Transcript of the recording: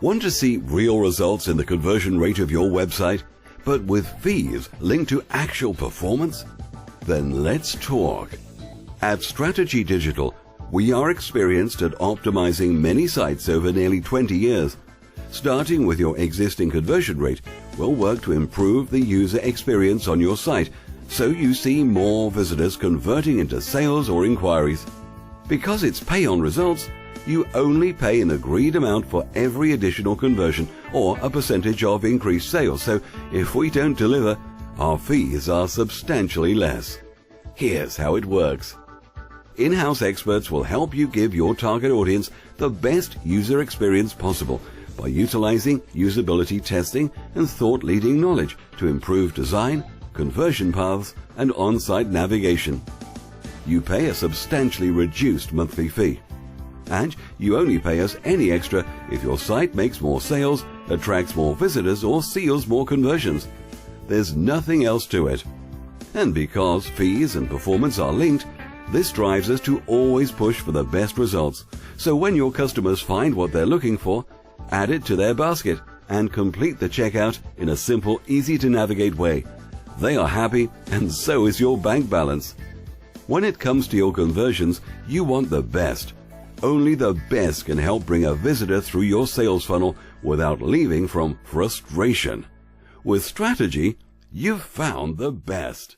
Want to see real results in the conversion rate of your website, but with fees linked to actual performance? Then let's talk. At Strategy Digital, we are experienced at optimizing many sites over nearly 20 years. Starting with your existing conversion rate, we'll work to improve the user experience on your site so you see more visitors converting into sales or inquiries. Because it's pay on results, you only pay an agreed amount for every additional conversion or a percentage of increased sales, so if we don't deliver, our fees are substantially less. Here's how it works. In-house experts will help you give your target audience the best user experience possible by utilizing usability testing and thought-leading knowledge to improve design, conversion paths, and on-site navigation. You pay a substantially reduced monthly fee. And you only pay us any extra if your site makes more sales, attracts more visitors, or seals more conversions. There's nothing else to it. And because fees and performance are linked, this drives us to always push for the best results. So when your customers find what they're looking for, add it to their basket and complete the checkout in a simple, easy-to-navigate way. They are happy, and so is your bank balance. When it comes to your conversions, you want the best. Only the best can help bring a visitor through your sales funnel without leaving from frustration. With Strategy, you've found the best.